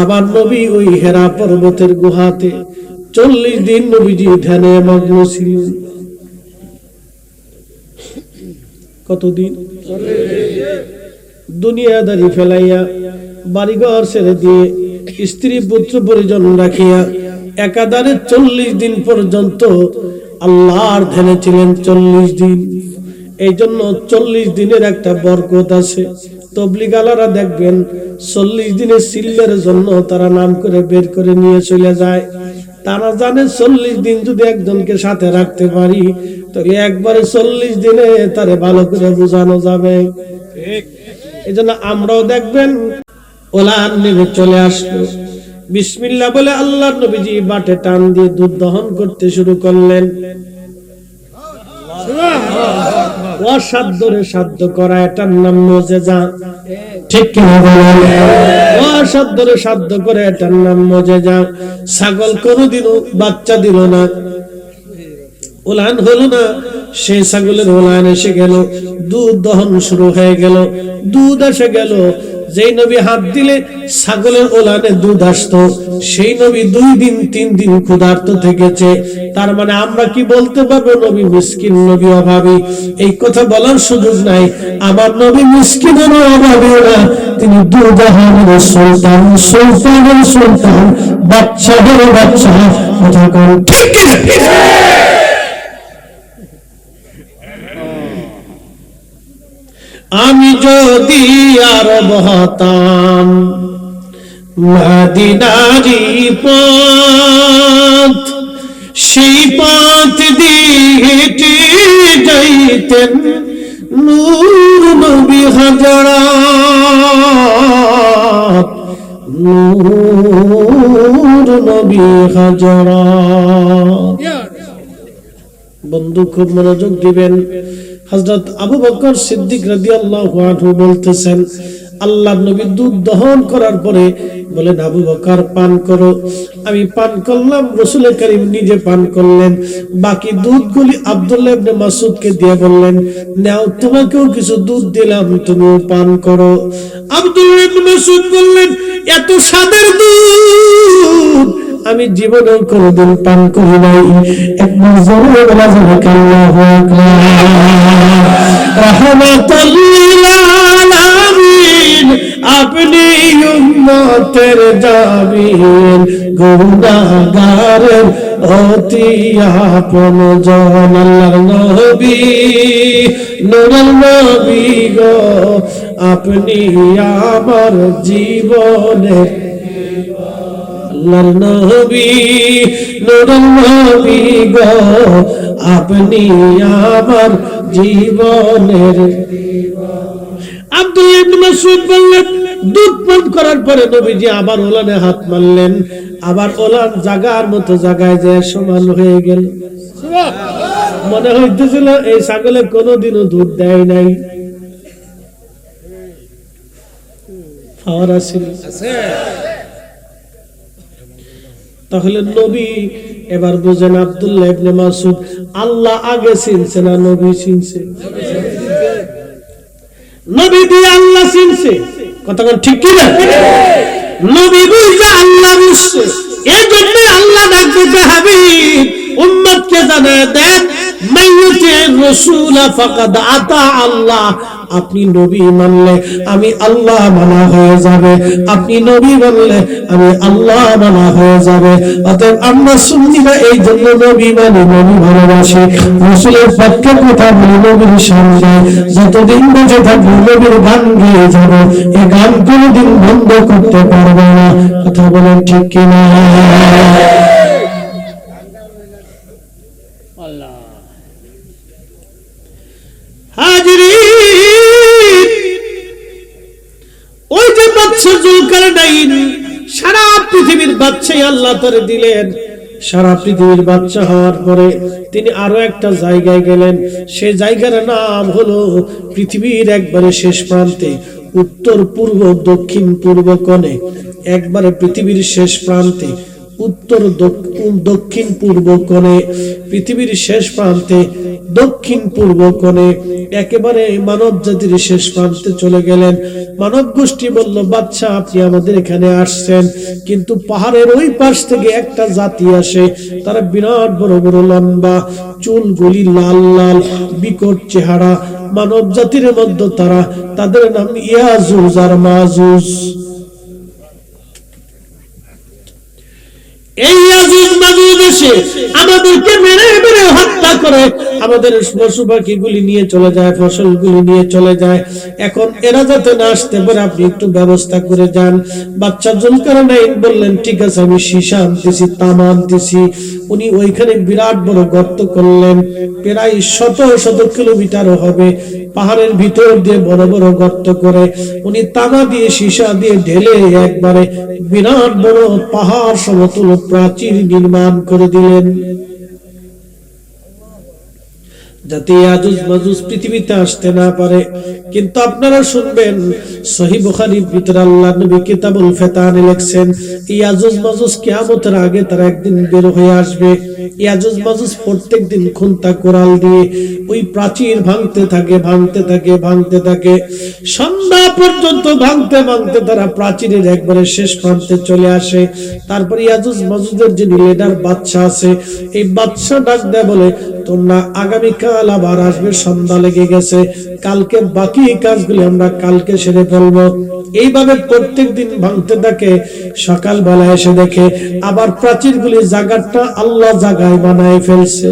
আবার নবী ওই হেরা পর্বতের গুহাতে 40 দিন নবীজি ধ্যানে মগ্ন ছিলেন। কতদিন? দুনিয়াদারি ফেলাইয়া, বাড়িঘর ছেড়ে দিয়ে, স্ত্রী পুত্র পরিজন রাখিয়া একাধারে 40 দিন পর্যন্ত আল্লাহর ধ্যানে ছিলেন। 40 দিন। এই জন্য 40 দিনের একটা বরকত আছে। তবলিগালারা দেখবেন 40 দিনের সিল্লের জন্য তারা নাম করে বের করে নিয়ে চলে যায়। তারা জানে 40 দিন যদি একজনকে সাথে রাখতে পারি, তাহলে একবারে 40 দিনে তারে ভালো করে বোঝানো যাবে। এই জন্য আমরাও দেখবেন ওলান নেমে চলে আসলো, বিসমিল্লাহ বলে আল্লাহর নবীজি বাটে টান দিয়ে দুধ দহন করতে শুরু করলেন। অসাধ্যরে সাধ্য করা, এটার নাম মুজিজা। ঠিক কিনা বলেন? অসাধ্যরে সাধ্য করে, এটার নাম মুজিজা। ছাগল কোনোদিনও বাচ্চা দিল না, ওলান হলো না, সেই ছাগলের ওলান এসে গেল, দুধ দহন শুরু হয়ে গেল, দুধ এসে গেল। যেই নবী হাত দিলে ছাগলের ওলানে দুধ আসতো, সেই নবী 2 দিন 3 দিন ক্ষুধার্ত থেকেছে। তার মানে আমরা কি বলতে পারবো নবী মিসকিন, নবী অভাবী? এই কথা বলার সুযোগ নাই। আমার নবী মিসকিনের অভাবী না, তিনি দুজাহানের সুলতান, সুলতানের সুলতান, বাদশাহের বাদশা। কথা কোন ঠিক? আমি যদি আরব হতাম, মদিনারি পথ, সেই পথ দিয়ে হেঁটে যাইতেন নূর নবী হাজারাত, নূর নবী হাজারাত। বন্ধু খুব মনোযোগ দিবেন। হযরত আবু বকর সিদ্দিক রাদিয়াল্লাহু আনহু বলতেছেন, আল্লাহর নবী দুধ দহন করার পরে বলেন, আবু বকর পান করো। আমি পান করলাম, রাসূল করিম নিজে পান করলেন। বাকি দুধগুলি আব্দুল্লাহ ইবনে মাসউদকে দিয়ে বললেন, নাও তোমাকেও কিছু দুধ দিলাম, তুমিও পান করো। আব্দুল্লাহ ইবনে মাসউদ বললেন, এত স্বাদের দুধ আমি জীবনেও কোনোদিন পান করি নাই। একবার জোরে বলা যাবে আল্লাহু আকবার। রাহমাতুল লিল আলামিন, আপনি উম্মতের জামিন, গুনাহগারের অতি আপনজন। আল্লাহর নবী, নূরের নবী গো, আপনি আমার জীবনের আল্লাহর নবী নূরের নবী গো আপনি আমার জীবনের। আব্দুল্লাহ ইবনে মাসউদ বললেন, দুধ পান করার পরে নবীজি আবার ওলানে হাত মারলেন, আবার ওলান জাগার মতো জায়গায় যায় সমান হয়ে গেল। মনে হইতেছিল এই ছাগলে কোনোদিনও দুধ দেয় নাই, ফাওয়ারা ছিল। তাহলে নবী এবার বুঝেন আব্দুল্লাহ ইবনে মাসউদ আল্লাহ আগে চিনছে না নবী চিনছে? নবী দিয়ে আল্লাহ চিনছে, কথা কোন ঠিক কি না? নবী বুঝে আল্লাহ বুঝছে, এই জন্য আল্লাহ ডাকতে হাবিব উম্মতকে জানায় দেন মাইয়ুতি রাসূল ফাকাদ আতা আল্লাহ। আপনি নবী মানলে আমি আল্লাহ মানা হয়ে যাবে, আপনি নবী মানলে আমি আল্লাহ মানা হয়ে যাবে। অতএব আমরা সুন্নিরা এই জন্য নবী মানি, নবী ভালোবাসি, রাসূলের পক্ষে কথা বলি, নবীর সামনে যতদিন বেঁচে থাকবো নবীর গান গেয়ে যাব, এই গান কোনোদিন বন্ধ করতে পারবো না। কথা বলেন ঠিক কিনা? ওই যে বাদশা যুলকারনাইন সারা পৃথিবীর বাদশাই আল্লাহ তারে দিলেন। সারা পৃথিবীর বাদশা হওয়ার পরে তিনি আরো একটা জায়গায় গেলেন, সেই জায়গার নাম হলো পৃথিবীর একবারে শেষ প্রান্তে, উত্তর পূর্ব দক্ষিণ পূর্ব কোণে, একবারে পৃথিবীর শেষ প্রান্তে, উত্তর দক্ষিণ পূর্ব কোণে, পৃথিবীর শেষ প্রান্তে দক্ষিণ পূর্ব কোণে, একেবারে মানব জাতির শেষ প্রান্তে চলে গেলেন। মানব গোষ্ঠী বলল, বাদশা আপনি আমাদের এখানে আসছেন, কিন্তু পাহাড়ের ওই পাশ থেকে একটা জাতি আসে, তারা বিরাট বড় বড় লম্বা, চুলগুলি লাল লাল, বিকট চেহারা, মানব জাতির মধ্যে তারা, তাদের নাম ইয়াজুজ আর মাজুজ। এই ইয়াজুজ মাজুজ এসে আমাদেরকে মেরে মেরে হত্যা করে, আমাদের পশু পাখিগুলি নিয়ে চলে যায়, ফসলগুলি নিয়ে চলে যায়। এখন এরা যাতে না আসতে পারে আপনি একটু ব্যবস্থা করে যান। বাদশা যুলকারনাইন বললেন, ঠিক আছে, আমি সীসা আনতেছি, তামা আনতেছি। উনি ওইখানে বিরাট বড় গর্ত করলেন, প্রায় শত শত কিলোমিটারও হবে, পাহাড়ের ভিতর দিয়ে বড় বড় গর্ত করে উনি তামা দিয়ে সীসা দিয়ে ঢেলে একবারে বিরাট বড় পাহাড় সমতুল্য প্রাচীর নির্মাণ করে দিলেন, যাতে ইয়াজুজ মাজুজ পৃথিবীতে আসতে না পারে। কিন্তু আপনারা শুনবেন, সহিহ বুখারীর ভিতরে আল্লাহর নবী কিতাবুল ফিতানে লিখছেন, ইয়াজুজ মাজুজ কিয়ামতের আগে তারা একদিন বের হয়ে আসবে। ইয়াজুজ মাজুজ প্রত্যেকদিন খুন্তা কোরাল দিয়ে ওই প্রাচীর ভাঙতে থাকে, ভাঙতে থাকে, ভাঙতে থাকে, সন্ধ্যা পর্যন্ত ভাঙতে ভাঙতে তারা প্রাচীরের একবারে শেষ প্রান্তে চলে আসে। তারপর ইয়াজুজ মাজুজের যে লিডার বাদশা আছে, এই বাদশা ডাক দেয়, বলে, তোমরা আগামীকাল আবার আসবে, সন্ধ্যা লেগে গেছে, কালকে বাকি কাজগুলি আমরা কালকে সেরে ফেলবো। এইভাবে প্রত্যেকদিন ভাঙতে থাকে, সকাল বেলা এসে দেখে আবার প্রাচীরগুলি জায়গাটা আল্লাহ জায়গায় বানায় ফেলছে।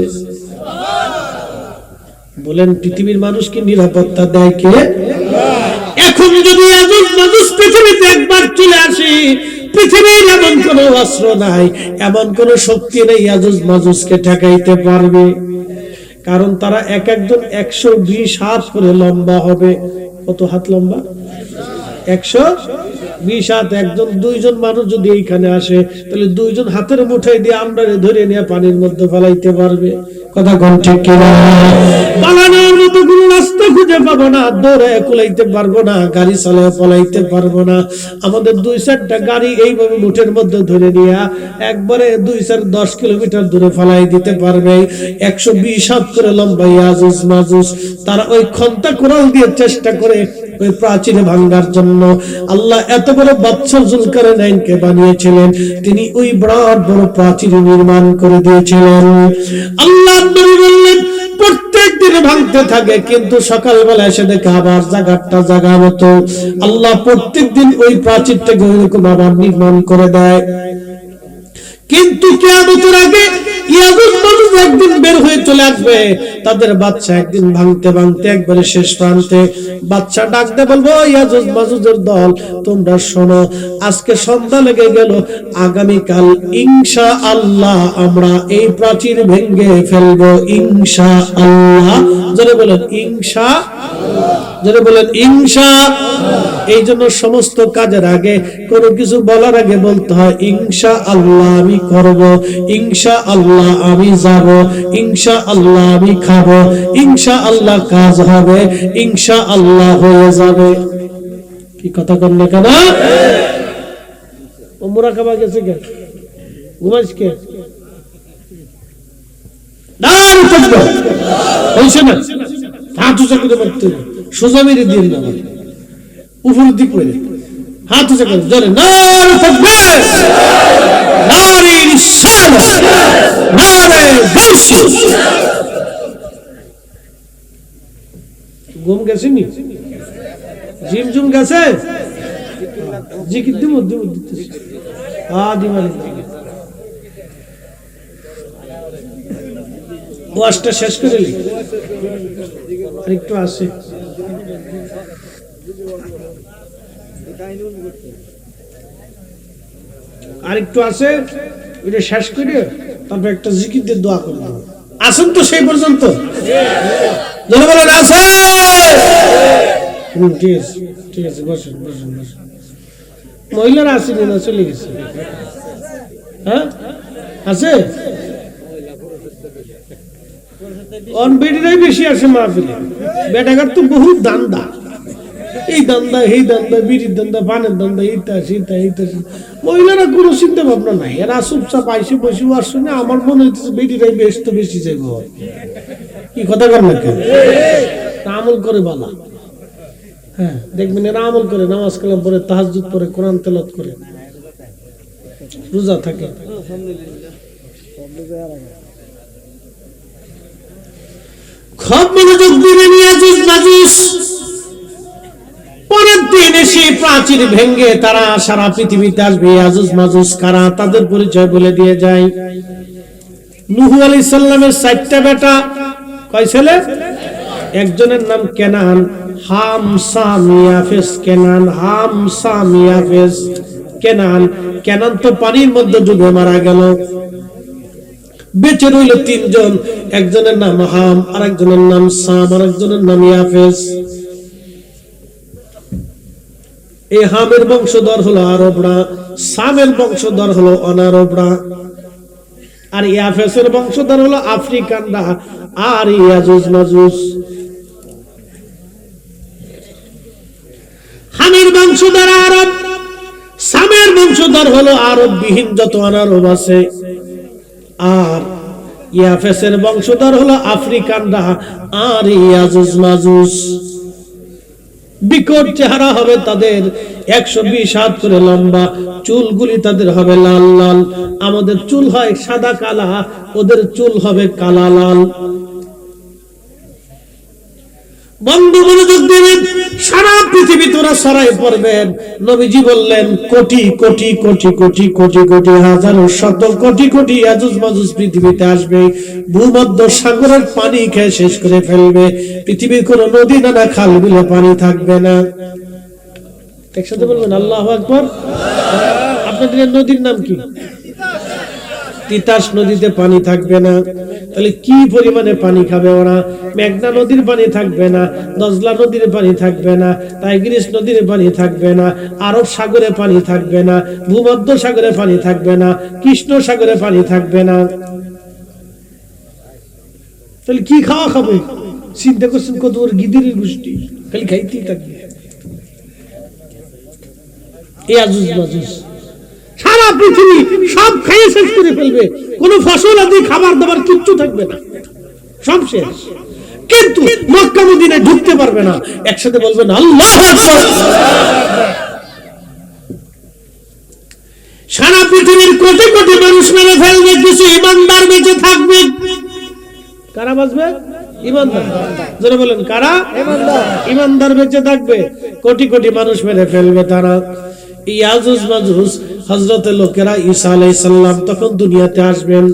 বলেন, পৃথিবীর মানুষকে নিরাপত্তা দেয় কে? এখন যদি ইয়াজুজ মাজুজ পৃথিবীতে একবার চলে আসে, পৃথিবীর এমন কোন অস্ত্র নাই, এমন কোন শক্তি নেই ইয়াজুজ মাজুজকে ঠেকাইতে পারবে। কারণ তারা এক একজন 120 হাত করে লম্বা হবে। কত হাত লম্বা? 120 হাত। একজন দুইজন মানুষ যদি এইখানে আসে, তাহলে দুইজন হাতের মুঠায় দিয়ে আমরা ধরে নিয়ে পানির মধ্যে ফেলাইতে পারবে। কথা কোন ঠিক কিনা? পালানোর মতো কোন রাস্তা খুঁজে পাবো না, দৌড়ে কুলাইতে পারবো না, গাড়ি চালায় পলাইতে পারবো না। আমাদের 2-4টা গাড়ি এইভাবে মুঠের মধ্যে ধরে নিয়ে একবারে 2-4-10 কিলোমিটার দূরে ফেলাই দিতে পারবে। 120 হাত করে লম্বা ইয়াজুজ মাজুজ, তারা ওই খন্তা কোরাল দিয়ে চেষ্টা করে ওই প্রাচীরে ভাঙার জন্য। আল্লাহ এত বড় বাদশা যুলকারনাইনকে বানিয়েছিলেন, তিনি ওই বিরাট বড় প্রাচীর নির্মাণ করে দিয়েছিলেন। আল্লাহ নবী বললেন, প্রত্যেক দিন ভাঙতে থাকে, কিন্তু সকালবেলা এসে দেখে আবার জায়গাটা জায়গা মতো। আল্লাহ প্রত্যেক দিন ওই প্রাচীরটাকে ওইরকম আবার নির্মাণ করে দেয়। কিন্তু কিয়ামতের আগে ইয়াজুজ মাজুজ একদিন বের হয়ে চলে আসবে, তাদের বাচ্চা একদিন ভাঙতে ভাঙতে একবারে শেষ প্রান্তে, বাচ্চা ডাকতে বলবো ইয়াজুজ মাজুজের দল, তোমরা শোনো, আজকে সন্ধ্যা লেগে গেল, আগামীকাল ইনশাআল্লাহ আমরা এই প্রাচীর ভেঙে ফেলবো ইনশাআল্লাহ। যারা বলেন ইনশাআল্লাহ, যারা বলেন ইনশাআল্লাহ। এই জন্য সমস্ত কাজের আগে কোনো কিছু বলার আগে বলতে হয় ইনশাআল্লাহ আমি করব, ইনশাআল্লাহ আমি যাব, ইনশাআল্লাহ আমি খাবো, ইনশাআল্লাহ কাজ হবে, ইনশাআল্লাহ হয়ে যাবে। কি কথা কন না কেন? ও মুরাকাবা গেছে কে? ঘুমাইছ কে? দাঁড় থাকবে হইছে না, হাত উঁচা করে মারতে সোজা মেরে দিন না, উপর দিক করে হাত উঁচা করে জোরে নারে তাকবীর, নারে রিসালাত, নারে গাউসিয়া। ঘুম গেছে নি? জিম জুম গেছে? জিকির দিমু দিতেছি দিমানি ওয়াজটা শেষ করে নি, আর একটু আছে, আর একটু আছে, এটা শেষ করে তারপর একটা জিকির দিয়ে দোয়া করে দেবো। আসুন তো সেই পর্যন্ত, যারা বলেন আছে। ঠিক আছে, ঠিক আছে, বসেন বসেন বসেন। মহিলারা আসেনি না, চলে গেছে? হ্যাঁ আছে, বেটিরাই বেশি আসে মাহফিলে। বেটাঘাট তো বহুত দান্দা, এই দান্দা এই দান্দা, বিড়ির দান্দা, পানের দান্দা, ইত্যাদি ইত্যাদি। মহিলারা কোনো চিন্তা ভাবনা নাই, এরা চুপচাপ আইসে বসে আসছে না। আমার মনে হচ্ছে বেটিরাই বেশ তো বেশি চাইব। কি কথা কর না কেন? আমল করে বালা। হ্যাঁ দেখবেন এরা আমল করে, নামাজ কালাম পড়ে, তাহাজ্জুদ পড়ে, কোরআন তেলাওয়াত করে, রোজা থাকে। খুব মনোযোগ দিবেন। ইয়াজুজ মাজুজ পরের দিন এসে প্রাচীর ভেঙে তারা সারা পৃথিবীতে আসবে। ইয়াজুজ মাজুজ কারা, তাদের পরিচয় বলে দিয়ে যায়। নূহ আলাইহিস সালামের 4টা বেটা, কয় ছেলে? একজনের নাম কেনান, হাম সাম ইয়াফেস। কেনান, হাম সাম ইয়াফেস। কেনান, কেনান তো পানির মধ্যে ডুবে মারা গেল। বেঁচে রইল 3 জন, একজনের নাম হাম, আর একজনের নাম সাম, আর একজনের নাম ইয়াফেস। এই হামের বংশধর হলো আরবরা, সামের বংশধর হলো অনারবরা, আর ইয়াফেসের বংশধর হলো আফ্রিকানরা আর ইয়াজুজ মাজুজ। হামের বংশধর আরব, সামের বংশধর হলো আরব বিহীন যত অনারব আছে, আর ইয়াফেসের বংশধর হলো আফ্রিকানরা আর ইয়াজুজ মাজুজ। বিকট চেহারা হবে তাদের, 120 হাত করে লম্বা, চুলগুলি তাদের হবে লাল লাল। আমাদের চুল হয় সাদা কালা, ওদের চুল হবে কালা লাল। বন্ধু মনোযোগ দিবেন, সারা পৃথিবী তোরা ছড়াই পড়বেন। নবীজি বললেন কোটি কোটি কোটি কোটি কোটি কোটি হাজার শত কোটি কোটি ইয়াজুজ মাজুজ পৃথিবীতে আসবে। ভূমধ্য সাগরের পানি খেয়ে শেষ করে ফেলবে। পৃথিবীর কোন নদী নালা খাল বিলে পানি থাকবে না। একসাথে বলবেন আল্লাহু আকবার। আপনাদের নদীর নাম কি? তিতাস নদীতে পানি থাকবে না। তাহলে কি পরিমাণে পানি খাবে ওরা? মেঘনা নদীর পানি থাকবে না, দজলা নদীর পানি থাকবে না, টাইগ্রিস নদীর পানি থাকবে না, আরব সাগরে পানি থাকবে না, ভূমধ্য সাগরে পানি থাকবে না, কৃষ্ণ সাগরে পানি থাকবে না। তাহলে কি খাওয়া খাবে? চিন্তা করছেন কত ওর গিদিরের গোষ্ঠী, খালি খাইতেই থাকবে। ইয়াজুজ মাজুজ সারা পৃথিবী সব খাইয়ে শেষ করে ফেলবে। কোন ফসল আদি খাবার দাবার কিচ্ছু থাকবে না, সব শেষ। কিন্তু মক্কা মদিনায় ঢুকতে পারবে না। একসাথে বলবেন আল্লাহু আকবার। সারা পৃথিবীর কোটি কোটি মানুষ মেরে ফেলবে, কিছু ইমানদার বেঁচে থাকবে। কারা বাঁচবে? ইমানদার। যারা বলেন কারা? ইমানদার। ইমানদার বেঁচে থাকবে, কোটি কোটি মানুষ মেরে ফেলবে তারা। ইয়াজুজ মাজুজ হযরতের লোকেরা ঈসা আলাইহিস সালাম তখন দুনিয়াতে আসবেন।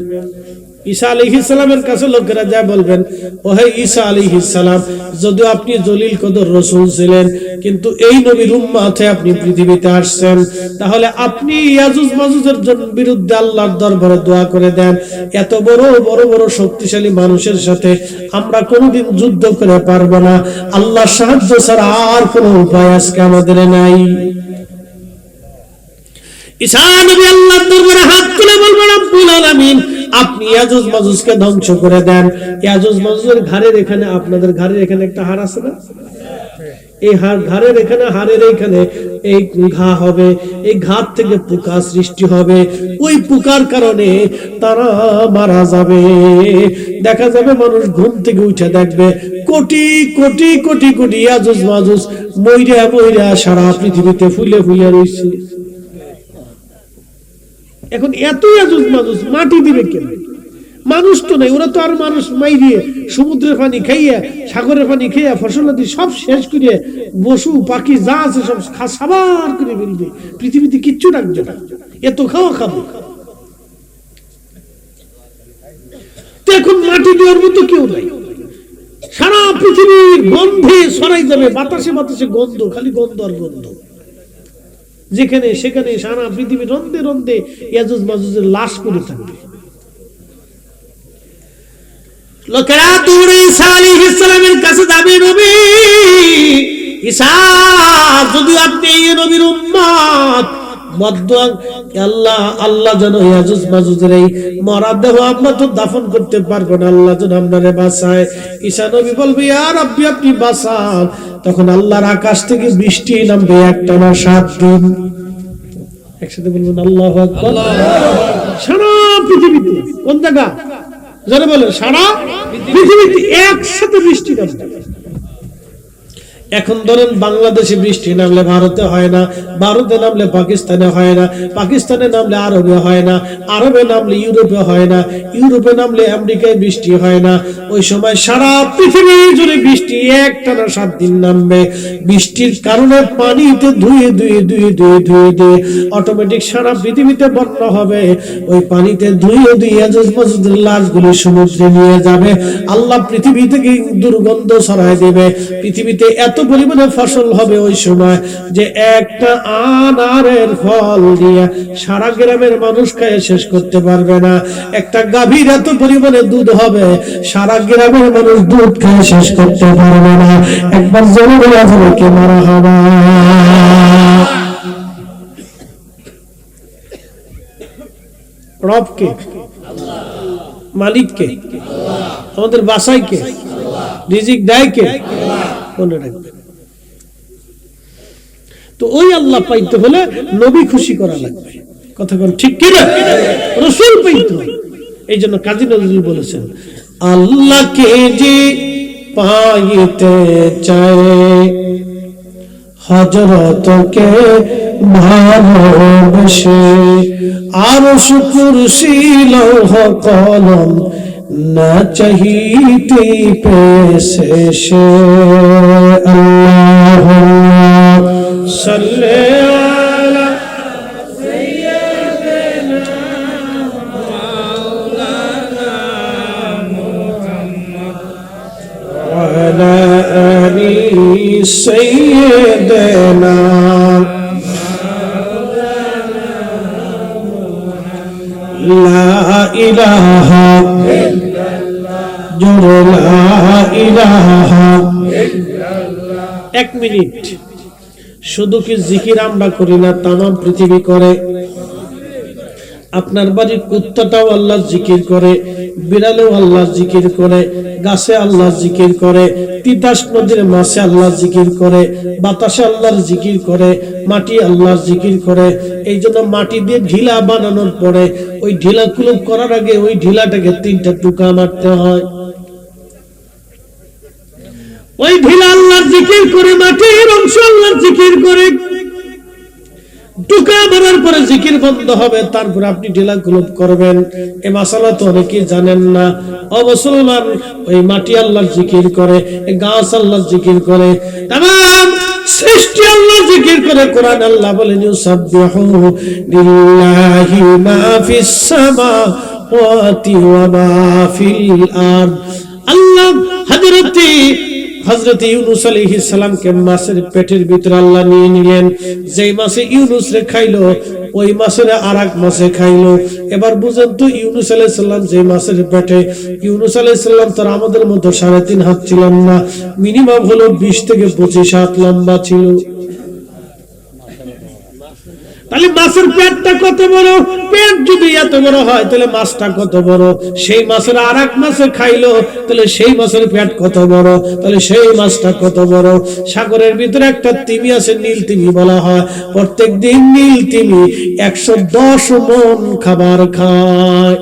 ঈসা আলাইহিস সালামের কাছে লোকেরা যা বলবেন, ও হে ঈসা আলাইহিস সালাম, যদিও আপনি জলিল কদর রাসূল ছিলেন, কিন্তু এই নবীর উম্মতে আপনি পৃথিবীতে আসছেন, তাহলে আপনি ইয়াজুজ মাজুজের বিরুদ্ধে আল্লাহর দরবারে দোয়া করে দেন। এত বড় বড় বড় শক্তিশালী মানুষের সাথে আমরা কোনোদিন যুদ্ধ করে পারবো না, আল্লাহর সাহায্য ছাড়া আর কোনো উপায় আজকে আমাদের নাই। ঈসা নবী আল্লাহর দরবারে হাত তুলে বলবেন, রব্বুল আলামিন, আপনি ইয়াজুজ মাজুজকে ধ্বংস করে দেন। ইয়াজুজ মাজুজের ঘাড়ের এখানে, আপনাদের ঘাড়ের এখানে একটা হাড় আছে না, এই ঘাড়ের এখানে, হাড়ের এখানে এই ঘা হবে, এই ঘাট থেকে পোকা সৃষ্টি হবে, ওই পোকার কারণে তারা মারা যাবে। দেখা যাবে মানুষ ঘুম থেকে উঠে দেখবে কোটি কোটি কোটি কোটি ইয়াজুজ মাজুজ মইরা মইরা সারা পৃথিবীতে ফুলে ফুলে রয়েছে। এখন এত ইয়াজুজ মাজুজ মাটি দিবে কেন? মানুষ তো নাই, ওরা তো আর মানুষ মাইরিয়ে সমুদ্রের পানি খাইয়া, সাগরের পানি খাইয়া, ফসলাদি সব শেষ করিয়ে, পশু পাখি যা আছে সব সাবার করে ফেলবে, পৃথিবীতে কিচ্ছু রাখবে না, এত খাওয়া খাবে। তো এখন মাটি দেওয়ার মতো কেউ নাই, সারা পৃথিবীর গন্ধে ছড়াই যাবে, বাতাসে বাতাসে গন্ধ, খালি গন্ধ আর গন্ধ, যেখানে সেখানে সারা পৃথিবী রন্ধে রন্ধে ইয়াজুজ মাজুজের লাশ পড়ে থাকবে। লোকেরা দৌড়ে ঈসা আলাইহিস সালামের কাছে যাবে, নবী ঈসা, যদি আপনি এই নবীর উম্মত, বদদুয়া আল্লাহ, আল্লাহ যেন ইয়াজুজ মাজুজের এই মরা দেহ আমরা তো দাফন করতে পারবো না, আল্লাহ যেন আপনারে বাঁচায়। ঈসা নবী বলবে, ইয়া রাব্বি, আপনি বাঁচান। তখন আল্লাহর আকাশ থেকে বৃষ্টি নামবে একটানা 7 দিন। একসাথে বলবেন আল্লাহু আকবার। সারা পৃথিবীতে, কোন জায়গা যারা বলেন, সারা পৃথিবীতে একসাথে বৃষ্টি নামবে। এখন ধরেন বাংলাদেশে বৃষ্টি নামলে ভারতে হয় না, ভারতে নামলে পাকিস্তানে হয় না, পাকিস্তানে নামলে আরবে হয় না, আরবে নামলে ইউরোপে হয় না, ইউরোপে নামলে আমেরিকায় বৃষ্টি হয় না। ওই সময় সারা পৃথিবী জুড়ে বৃষ্টি একটানা 7 দিন নামবে। বৃষ্টির কারণে পানিতে ধুয়ে ধুয়ে ধুয়ে ধুয়ে ধুয়ে ধুয়ে অটোমেটিক সারা পৃথিবীতে বন্যা হবে। ওই পানিতে ধুয়ে ধুয়ে ইয়াজুজ মাজুজের লাশগুলি সমুদ্রে নিয়ে যাবে। আল্লাহ পৃথিবী থেকে দুর্গন্ধ ছড়ায় দেবে। পৃথিবীতে এত পরিমাণে ফসল হবে ওই সময় যে একটা আনারের ফল দিয়ে সারা গ্রামের মানুষ খায় শেষ করতে পারবে না। একটা গাভীর এত পরিমাণে দুধ হবে, সারা গ্রামের মানুষ দুধ খায় শেষ করতে পারবে না। একবার জোরে বলা যাবে কে মারহাবা। রব কে? মালিক কে? আমাদের বাসায় কে? রিজিক দেয় কে? মনে রাখবে। তো ওই আল্লাহ পাইতে হলে নবী খুশি করা লাগবে। কথা বল ঠিক কি না? রাসূল পাইতে হবে। এই জন্য কাজী নজরুল বলেছেন, আল্লাহকে যে পাইতে চায় হযরতকে ভালোবেসে, আরশ কুরসি লৌহ কলম না চাহিতে পেয়েছে সে। আল্লাহুম্মা সাল্লি আলা সাইয়্যিদিনা মাওলানা মুহাম্মদ ওয়া আলা আলি সাইয়্যিদিনা লা ইলাহা ইল্লাল্লাহ। 1 মিনিট শুধু কি জিকির আমরা করি না, তামাম পৃথিবী করে। আপনার বাড়ির কুত্তাটাও আল্লাহ জিকির করে, বিড়ালেও আল্লাহ জিকির করে, গাছে আল্লাহ জিকির করে, তিতাস নদীর মাছে আল্লাহ জিকির করে, বাতাসে আল্লাহর জিকির করে, মাটি আল্লাহর জিকির করে। এই জন্য মাটি দিয়ে ঢিলা বানানোর পরে ওই ঢিলা কুলুপ করার আগে ওই ঢিলাটাকে 3টা টুকা মারতে হয়। ওই ঢিলা আল্লাহর জিকির করে, মাটির অংশ আল্লাহর জিকির করে। টুকা মারার পরে জিকির বন্ধ হবে, তারপর আপনি ঢিলা কুলুপ করবেন। এই মাসালা তো অনেকেই জানেন না। ও মুসলমান, ওই মাটি আল্লাহর জিকির করে, এই গাছ আল্লাহর জিকির করে, তামাম সৃষ্টি আল্লাহর জিকির করে। কোরআন আল্লাহ বলেন, ইউসাব্বিহু লিল্লাহি মা ফিস সামা সামাওয়াতি ওয়া মা ফিল আরদ। আল্লাহ হযরত ইউনূস আলাইহিস সালামকে মাছের পেটের ভিতরে আল্লাহ নিয়ে নিলেন। যেই মাছে ইউনূস রে খাইলো ওই মাছের আরেক মাছে খাইলো। এবার বুঝেন তো ইউনূস আলাইহিস সালাম যে মাছের পেটে, ইউনূস আলাইহিস সালাম তার আমাদের মতো 3.5 হাত ছিলেন না, মিনিমাম হলো 20 থেকে 25 হাত লম্বা ছিল। তাহলে মাছের পেটটা কত বড়? পেট যদি এত বড় হয় তাহলে মাছটা কত বড়? সেই মাছের আরেক মাছে খাইলো, তাহলে সেই মাছের পেট কত বড়? তাহলে সেই মাছটা কত বড়? সাগরের ভিতরে একটা তিমি আছে, নীল তিমি বলা হয়। প্রত্যেকদিন নীল তিমি 110 মণ খাবার খায়।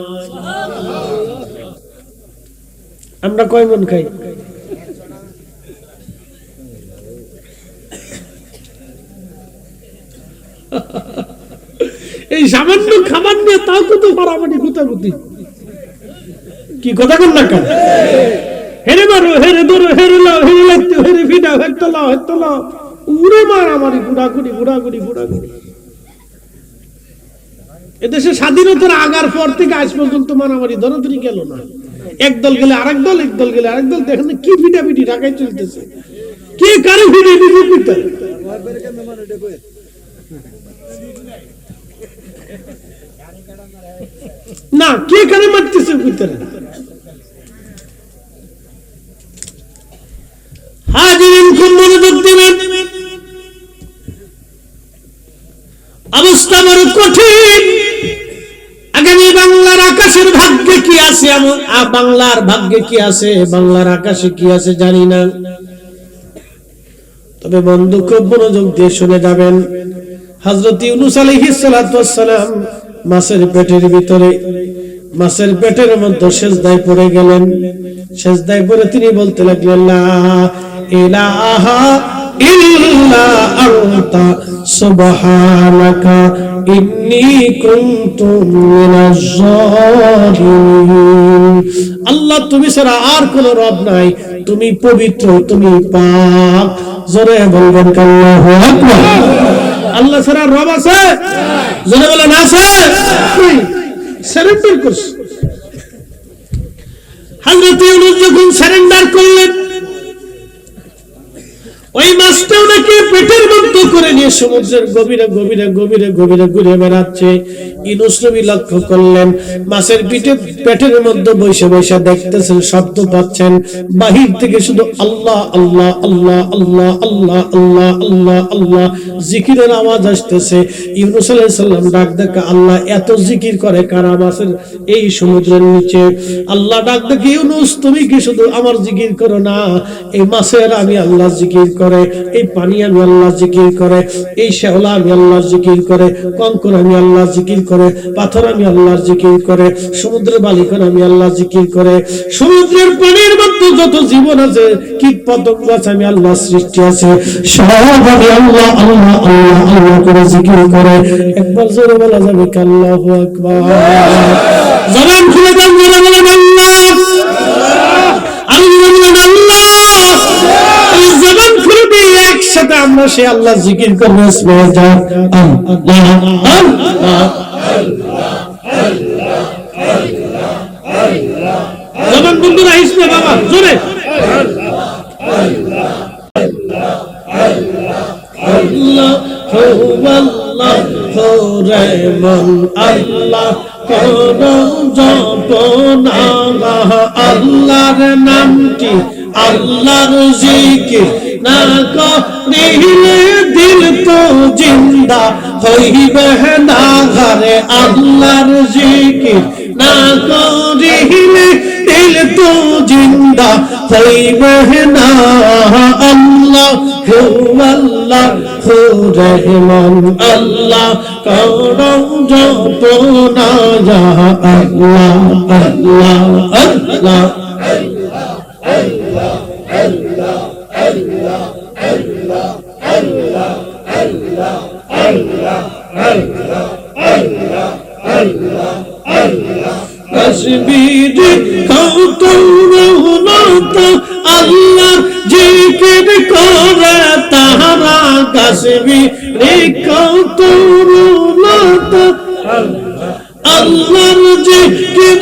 আমরা কয় মণ খাই? এই সামান্য খাবার নিয়ে তাও কত মারামারি গুতাগুতি। কি কথা বল না কেন? হেরে মারো, হেরে ধরো, হেরে লাও, হেরে লাগতে, হেরে ফিডাও, হেরতো লাও, হেরতো লাও, উড়ে মারামারি, গুড়াগুড়ি গুড়াগুড়ি গুড়াগুড়ি। এদেশে স্বাধীনতার আগার পর থেকে আজ পর্যন্ত মারামারি ধরাধরি গেল না। একদল গেলে আরেক দল, একদল গেলে আরেক দল। দেখেন কি ফিটাফিটি ঢাকায় চলতেছে। কে কারে ফিটে নিজে পিটা না, কে কারে মারতেছে ভিতরে। হাজিরিন খুব মনোযোগ দিবেন, অবস্থা বড় কঠিন। আগামী বাংলার আকাশের ভাগ্যে কি আছে, বাংলার ভাগ্যে কি আছে, বাংলার আকাশে কি আছে জানি না। তবে বন্ধু খুব মনোযোগ দিয়ে শুনে যাবেন। হযরত ইউনূস আলাইহিস সালাতু ওয়াস সালাম মাছের পেটের ভিতরে, মাছের পেটের মধ্যে সেজদায় পড়ে গেলেন। সেজদায় পড়ে তিনি বলতে লাগলেন, লা ইলাহা ইল্লা আনতা সুবহানাকা ইন্নী কুনতু মিনাজ জালিমিন। আল্লাহ তুমি ছাড়া আর কোন রব নাই, তুমি পবিত্র, তুমি পাক। জোরে বলবেন আল্লাহু আকবার। আল্লাহ ছাড়া রব আছে? জোরে বলেন আছে? সারেন্ডার করছে। হযরত ইউনূস যখন সারেন্ডার করলেন, ওই মাছটাও নাকি পেটের মধ্যে করে নিয়ে সমুদ্রের গভীরে গভীরে গভীরে গভীরে ঘুরে বেড়াচ্ছে। ইউনূস নবী লক্ষ্য করলেন, মাছের পেটের মধ্যে বসে বসে দেখতেছেন, শব্দ পাচ্ছেন বাহির থেকে শুধু আল্লাহ আল্লাহ আল্লাহ আল্লাহ আল্লাহ আল্লাহ আল্লাহ আল্লাহ জিকিরের আওয়াজ আসতেছে। ইউনূস আলাইহিস সালাম ডাক ডাকা, আল্লাহ এত জিকির করে কারা মাছের এই সমুদ্রের নিচে? আল্লাহ ডাক ডাকে, ইউনূস তুমি কি শুধু আমার জিকির করো না, এই মাছের আমি আল্লাহ জিকির করে, এই পানি আমি আল্লাহ জিকির করে, এই শেওলা আমি আল্লাহ জিকির করে, কঙ্কর আমি আল্লাহ জিকির করে, পাথর আমি আল্লাহ জিকির করে, সমুদ্রের বালিকণ আমি আল্লাহ জিকির করে, সমুদ্রের পানির মধ্যে যত জীবন আছে, কীট পতঙ্গ আছে, আমি আল্লাহ সৃষ্টি আছে, সব আমি আল্লাহ আল্লাহ আল্লাহ আল্লাহ করে জিকির করে। একবার জোরে বলা যাবে আল্লাহু আকবার। জবান খুলে দেন, জোরে বলেন আল্লাহ। আমি বললাম আল্লাহ। এই জবান খুলে দিয়ে একসাথে আমরা সে আল্লাহ জিকির করব। আল্লাহ আল্লাহ আল্লাহ আল্লাহ আল্লাহ আল্লাহ। জবান বন্ধুরা হিসবে বাবা জোরে আল্লাহ আল্লাহ আল্লাহ আল্লাহ আল্লাহ আল্লাহ রহমান আল্লাহ করো জপনা। আল্লাহর নামটি আল্লাহর জিকির না করিলে দিল তো জিন্দা হইবে না ঘরে। আল্লাহর জিকির না করিলে দিল তো জিন্দা হইবে না। আল্লাহ হু আল্লাহ হু রহমান আল্লাহ করো জপনা। আল্লাহ আল্লাহ আল্লাহ আল্লাহ আল্লাহ আল্লাহ আল্লাহ আল্লাহ আল্লাহ আল্লাহ আল্লাহ আল্লাহ আল্লাহ আল্লাহ। তসবিহ কত রহমত আল্লাহ জিকির করে তাহারা। তসবিহ কত রহমত আল্লাহর জিকির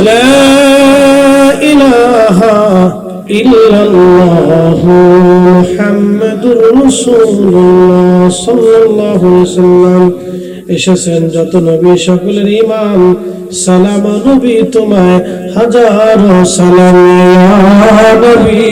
لا إله إلا الله محمد رسول الله صلى الله عليه وسلم এসেছেন যত নবী সকলের ইমাম সালাম নবী তোমায় হাজারো সালাম ইয়া নবী